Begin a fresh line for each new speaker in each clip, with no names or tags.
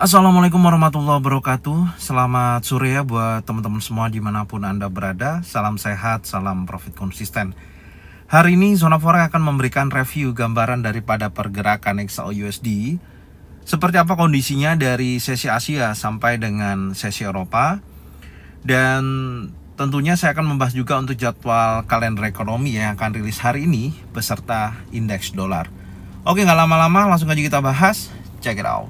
Assalamualaikum warahmatullahi wabarakatuh. Selamat sore ya buat teman-teman semua dimanapun Anda berada. Salam sehat, salam profit konsisten. Hari ini Zona Forex akan memberikan review gambaran daripada pergerakan XAUUSD. Seperti apa kondisinya dari sesi Asia sampai dengan sesi Eropa. Dan tentunya saya akan membahas juga untuk jadwal kalender ekonomi yang akan rilis hari ini beserta indeks dolar. Oke, nggak lama-lama langsung aja kita bahas. Check it out.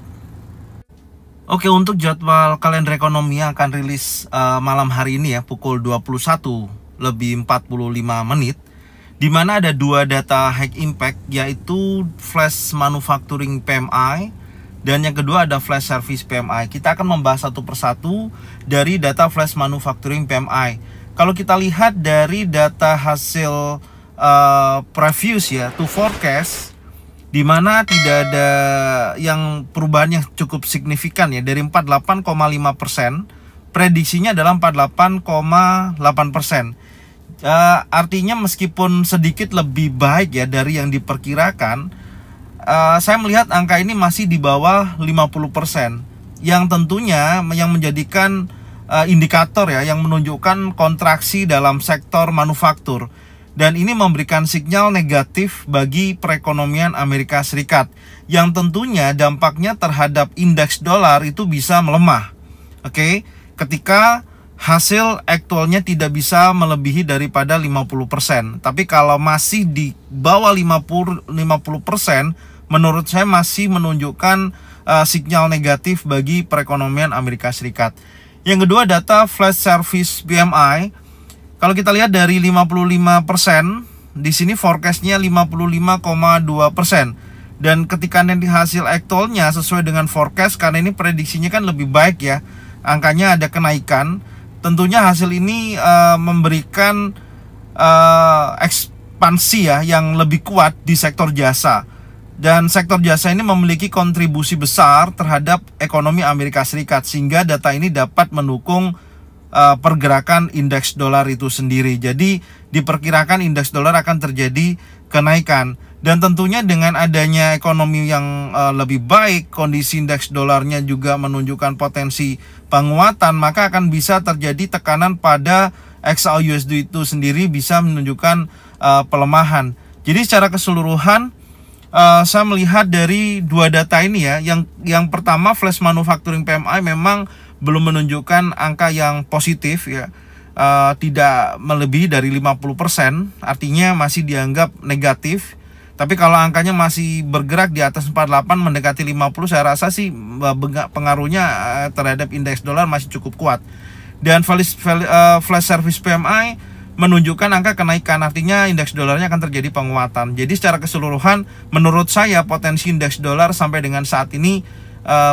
Oke, untuk jadwal kalender ekonomi yang akan rilis malam hari ini ya, pukul 21 lebih 45 menit, di mana ada dua data high impact, yaitu flash manufacturing PMI dan yang kedua ada flash service PMI. Kita akan membahas satu persatu dari data flash manufacturing PMI. Kalau kita lihat dari data hasil previous ya, to forecast, di mana tidak ada yang perubahan yang cukup signifikan ya, dari 48,5%, prediksinya adalah 48,8%. Artinya meskipun sedikit lebih baik ya dari yang diperkirakan, saya melihat angka ini masih di bawah 50%, yang tentunya yang menjadikan indikator ya, yang menunjukkan kontraksi dalam sektor manufaktur. Dan ini memberikan sinyal negatif bagi perekonomian Amerika Serikat, yang tentunya dampaknya terhadap indeks dolar itu bisa melemah. Oke, ketika hasil aktualnya tidak bisa melebihi daripada 50%. Tapi kalau masih di bawah 50%, menurut saya masih menunjukkan sinyal negatif bagi perekonomian Amerika Serikat. Yang kedua, data flash service PMI. Kalau kita lihat dari 55%, di sini forecastnya 55,2%. Dan ketika nanti hasil aktualnya sesuai dengan forecast, karena ini prediksinya kan lebih baik ya, angkanya ada kenaikan. Tentunya hasil ini memberikan ekspansi ya yang lebih kuat di sektor jasa. Dan sektor jasa ini memiliki kontribusi besar terhadap ekonomi Amerika Serikat, sehingga data ini dapat mendukung pergerakan indeks dolar itu sendiri. Jadi diperkirakan indeks dolar akan terjadi kenaikan. Dan tentunya dengan adanya ekonomi yang lebih baik, kondisi indeks dolarnya juga menunjukkan potensi penguatan, maka akan bisa terjadi tekanan pada XAUUSD itu sendiri, bisa menunjukkan pelemahan. Jadi secara keseluruhan saya melihat dari dua data ini ya, yang pertama flash manufacturing PMI memang belum menunjukkan angka yang positif ya, tidak melebihi dari 50%, artinya masih dianggap negatif. Tapi kalau angkanya masih bergerak di atas 48 mendekati 50, saya rasa sih pengaruhnya terhadap indeks dolar masih cukup kuat. Dan flash service PMI menunjukkan angka kenaikan, artinya indeks dolarnya akan terjadi penguatan. Jadi secara keseluruhan menurut saya potensi indeks dolar sampai dengan saat ini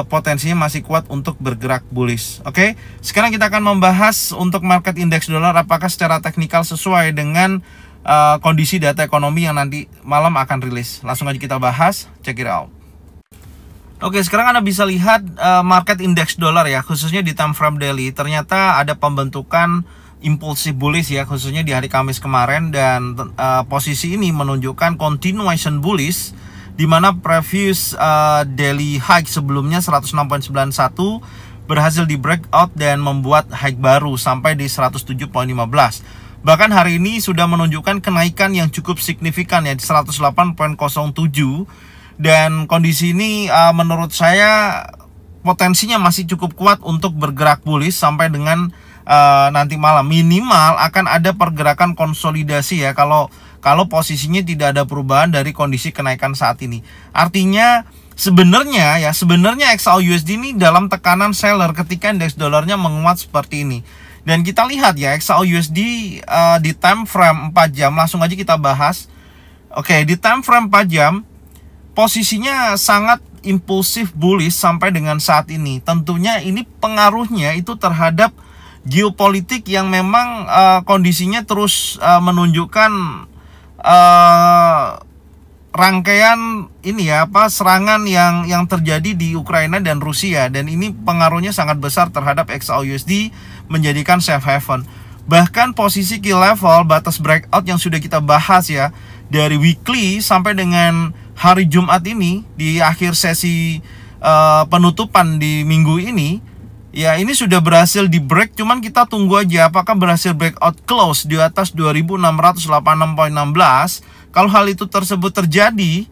potensinya masih kuat untuk bergerak bullish. Oke, sekarang kita akan membahas untuk market indeks dolar apakah secara teknikal sesuai dengan kondisi data ekonomi yang nanti malam akan rilis. Langsung aja kita bahas, check it out. Oke, sekarang Anda bisa lihat market indeks dolar ya, khususnya di time frame daily. Ternyata ada pembentukan impulsif bullish ya, khususnya di hari Kamis kemarin, dan posisi ini menunjukkan continuation bullish, di mana previous daily high sebelumnya 106.91 berhasil di breakout dan membuat high baru sampai di 107.15. Bahkan hari ini sudah menunjukkan kenaikan yang cukup signifikan ya, di 108.07. Dan kondisi ini menurut saya potensinya masih cukup kuat untuk bergerak bullish sampai dengan nanti malam. Minimal akan ada pergerakan konsolidasi ya, kalau posisinya tidak ada perubahan dari kondisi kenaikan saat ini. Artinya sebenarnya XAUUSD ini dalam tekanan seller ketika indeks dolarnya menguat seperti ini. Dan kita lihat ya, XAUUSD di time frame 4 jam, langsung aja kita bahas. Oke, di time frame 4 jam posisinya sangat impulsif bullish sampai dengan saat ini. Tentunya ini pengaruhnya itu terhadap geopolitik yang memang kondisinya terus menunjukkan rangkaian ini ya, serangan yang terjadi di Ukraina dan Rusia, dan ini pengaruhnya sangat besar terhadap XAUUSD, menjadikan safe haven. Bahkan posisi key level batas breakout yang sudah kita bahas ya, dari weekly sampai dengan hari Jumat ini di akhir sesi penutupan di minggu ini, ya ini sudah berhasil di break, cuman kita tunggu aja apakah berhasil breakout close di atas 2686.16. Kalau hal itu tersebut terjadi,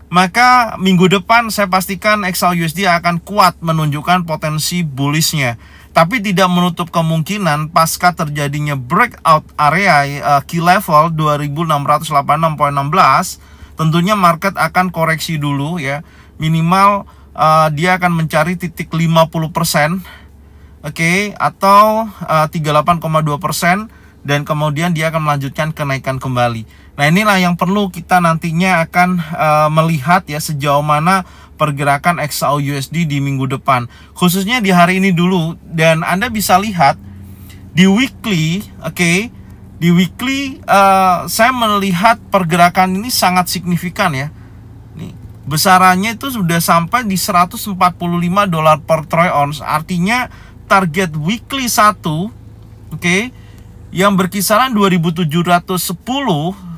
maka minggu depan saya pastikan XAUUSD akan kuat menunjukkan potensi bullishnya. Tapi tidak menutup kemungkinan pasca terjadinya breakout area key level 2686.16, tentunya market akan koreksi dulu ya. Minimal dia akan mencari titik 50%, atau 38,2%, dan kemudian dia akan melanjutkan kenaikan kembali. Nah, inilah yang perlu kita nantinya akan melihat ya, sejauh mana pergerakan XAUUSD di minggu depan, khususnya di hari ini dulu. Dan Anda bisa lihat di weekly, di weekly saya melihat pergerakan ini sangat signifikan ya. Besarannya itu sudah sampai di 145 dolar per troy ounce. Artinya target weekly 1, yang berkisaran 2710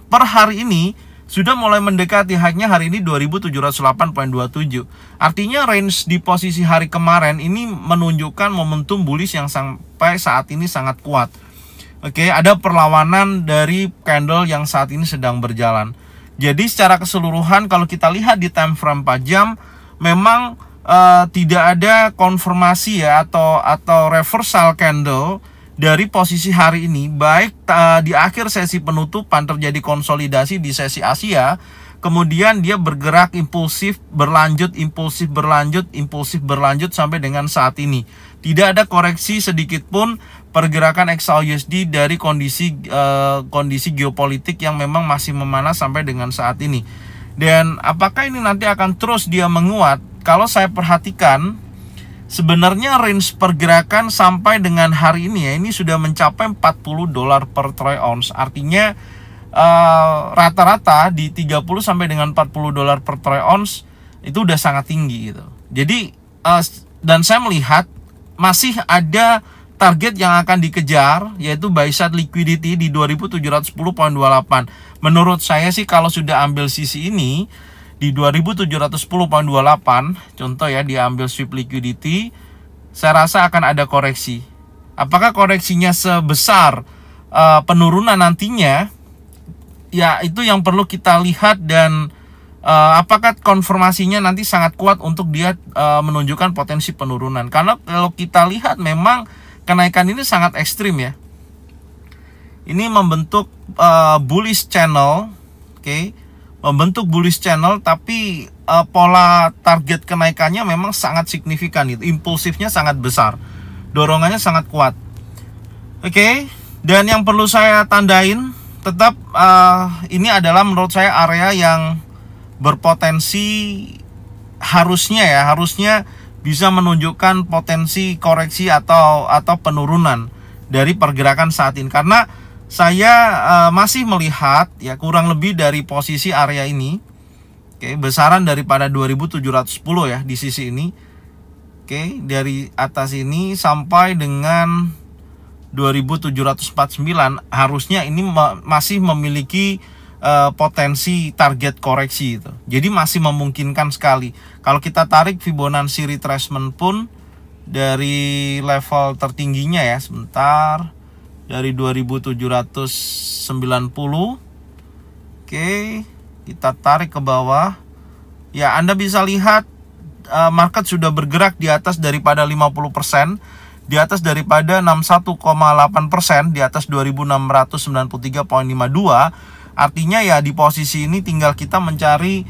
per hari ini sudah mulai mendekati high-nya hari ini 2708.27. Artinya range di posisi hari kemarin ini menunjukkan momentum bullish yang sampai saat ini sangat kuat. Ada perlawanan dari candle yang saat ini sedang berjalan. Jadi secara keseluruhan kalau kita lihat di time frame 4 jam, memang tidak ada konfirmasi ya atau reversal candle dari posisi hari ini. Baik di akhir sesi penutupan terjadi konsolidasi di sesi Asia, kemudian dia bergerak impulsif berlanjut, impulsif berlanjut, impulsif berlanjut sampai dengan saat ini. Tidak ada koreksi sedikit pun pergerakan XAUUSD dari kondisi geopolitik yang memang masih memanas sampai dengan saat ini. Dan apakah ini nanti akan terus dia menguat? Kalau saya perhatikan, sebenarnya range pergerakan sampai dengan hari ini ya, ini sudah mencapai 40 dolar per troy ounce. Artinya rata-rata di 30 sampai dengan 40 dolar per troy ounce itu udah sangat tinggi gitu. Jadi dan saya melihat masih ada target yang akan dikejar, yaitu buy side liquidity di 2710.28. Menurut saya sih kalau sudah ambil sisi ini di 2710.28, contoh ya, dia ambil sweep liquidity, saya rasa akan ada koreksi. Apakah koreksinya sebesar penurunan nantinya? Ya, itu yang perlu kita lihat. Dan apakah konfirmasinya nanti sangat kuat untuk dia menunjukkan potensi penurunan. Karena kalau kita lihat memang kenaikan ini sangat ekstrim ya. Ini membentuk bullish channel, membentuk bullish channel, tapi pola target kenaikannya memang sangat signifikan gitu. Impulsifnya sangat besar, dorongannya sangat kuat. Dan yang perlu saya tandain tetap ini adalah menurut saya area yang berpotensi harusnya bisa menunjukkan potensi koreksi atau penurunan dari pergerakan saat ini. Karena saya masih melihat ya kurang lebih dari posisi area ini, besaran daripada 2710 ya di sisi ini. Dari atas ini sampai dengan 2749 harusnya ini masih memiliki potensi target koreksi itu. Jadi masih memungkinkan sekali. Kalau kita tarik Fibonacci retracement pun dari level tertingginya ya, sebentar, dari 2790. Kita tarik ke bawah. Ya, Anda bisa lihat market sudah bergerak di atas daripada 50%, di atas daripada 61,8%, di atas 2693.52. Artinya ya di posisi ini tinggal kita mencari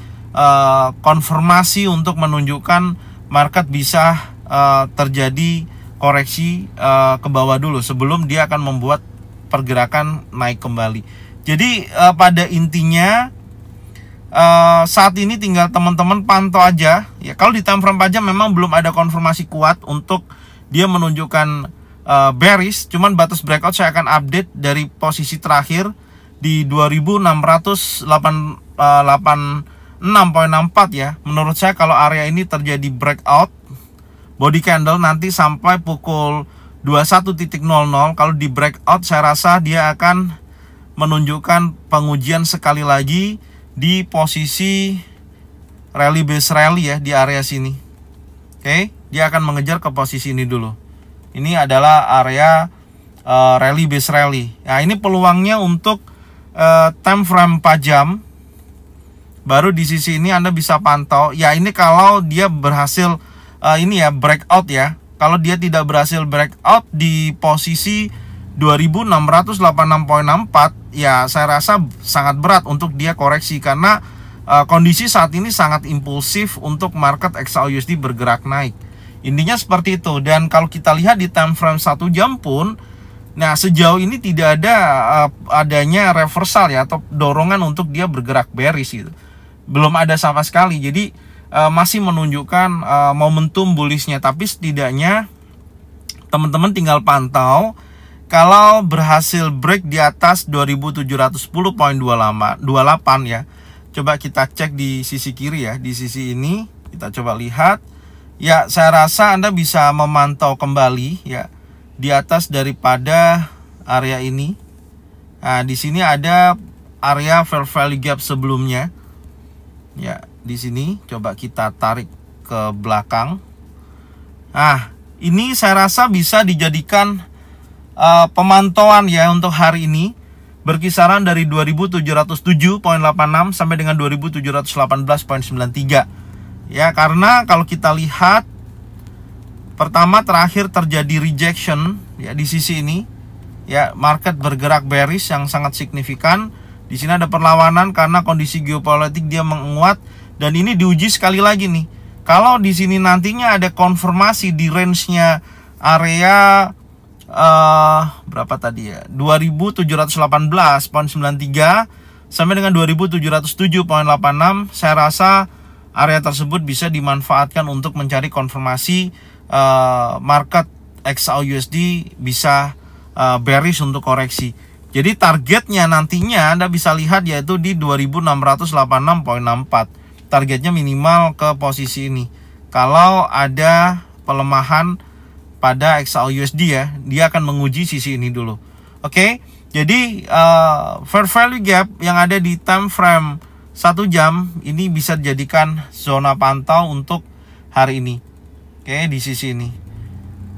konfirmasi untuk menunjukkan market bisa terjadi koreksi ke bawah dulu sebelum dia akan membuat pergerakan naik kembali. Jadi pada intinya saat ini tinggal teman-teman pantau aja ya. Kalau di time frame 4 jam memang belum ada konfirmasi kuat untuk dia menunjukkan bearish, cuman batas breakout saya akan update dari posisi terakhir di 2686.64 ya. Menurut saya kalau area ini terjadi breakout body candle nanti sampai pukul 21.00, kalau di breakout saya rasa dia akan menunjukkan pengujian sekali lagi di posisi rally base rally ya, di area sini. Oke, dia akan mengejar ke posisi ini dulu. Ini adalah area rally base rally. Nah, ini peluangnya untuk time frame 4 jam. Baru di sisi ini Anda bisa pantau. Ya, ini kalau dia berhasil ini ya breakout ya. Kalau dia tidak berhasil breakout di posisi 2686.64, ya saya rasa sangat berat untuk dia koreksi karena kondisi saat ini sangat impulsif untuk market XAUUSD bergerak naik. Intinya seperti itu. Dan kalau kita lihat di time frame 1 jam pun, nah sejauh ini tidak ada adanya reversal ya atau dorongan untuk dia bergerak bearish gitu. Belum ada sama sekali. Jadi masih menunjukkan momentum bullishnya. Tapi setidaknya teman-teman tinggal pantau. Kalau berhasil break di atas 2710.28 ya. Coba kita cek di sisi kiri ya, di sisi ini kita coba lihat. Ya, saya rasa Anda bisa memantau kembali ya di atas daripada area ini. Nah, di sini ada area fair value gap sebelumnya. Ya, di sini coba kita tarik ke belakang. Nah, ini saya rasa bisa dijadikan pemantauan ya untuk hari ini. Berkisaran dari 2707.86 sampai dengan 2718.93. Ya, karena kalau kita lihat pertama terakhir terjadi rejection ya di sisi ini. Ya, market bergerak bearish yang sangat signifikan. Di sini ada perlawanan karena kondisi geopolitik dia menguat dan ini diuji sekali lagi nih. Kalau di sini nantinya ada konfirmasi di range-nya area berapa tadi ya, 2718.93 sampai dengan 2707.86, saya rasa area tersebut bisa dimanfaatkan untuk mencari konfirmasi market XAUUSD bisa bearish untuk koreksi. Jadi targetnya nantinya Anda bisa lihat yaitu di 2686.64. Targetnya minimal ke posisi ini. Kalau ada pelemahan pada XAUUSD ya, dia akan menguji sisi ini dulu. Oke, jadi fair value gap yang ada di time frame 1 jam ini bisa dijadikan zona pantau untuk hari ini. Oke, di sisi ini.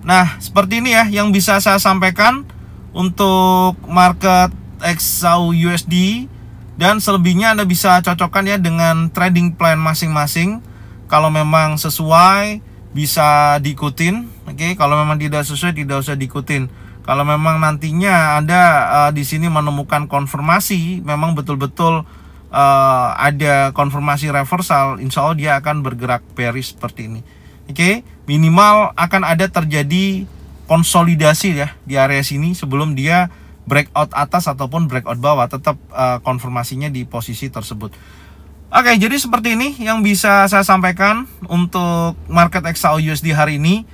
Nah, seperti ini ya yang bisa saya sampaikan untuk market XAUUSD, dan selebihnya Anda bisa cocokkan ya dengan trading plan masing-masing. Kalau memang sesuai bisa diikutin, oke. Kalau memang tidak sesuai tidak usah diikutin. Kalau memang nantinya Anda di sini menemukan konfirmasi, memang betul-betul ada konfirmasi reversal, insya Allah dia akan bergerak bearish seperti ini. Oke, minimal akan ada terjadi konsolidasi ya di area sini sebelum dia breakout atas ataupun breakout bawah, tetap konfirmasinya di posisi tersebut. Oke, jadi seperti ini yang bisa saya sampaikan untuk market XAUUSD hari ini.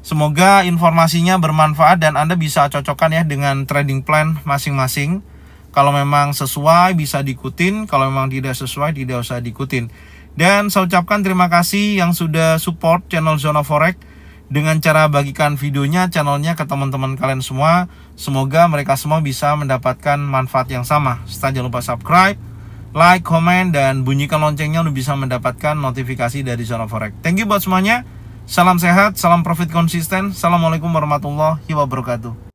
Semoga informasinya bermanfaat dan Anda bisa cocokkan ya dengan trading plan masing-masing. Kalau memang sesuai bisa diikutin, kalau memang tidak sesuai tidak usah diikutin. Dan saya ucapkan terima kasih yang sudah support channel Zona Forex dengan cara bagikan videonya, channelnya ke teman-teman kalian semua. Semoga mereka semua bisa mendapatkan manfaat yang sama. Serta jangan lupa subscribe, like, komen, dan bunyikan loncengnya untuk bisa mendapatkan notifikasi dari Zona Forex. Thank you buat semuanya. Salam sehat, salam profit konsisten. Assalamualaikum warahmatullahi wabarakatuh.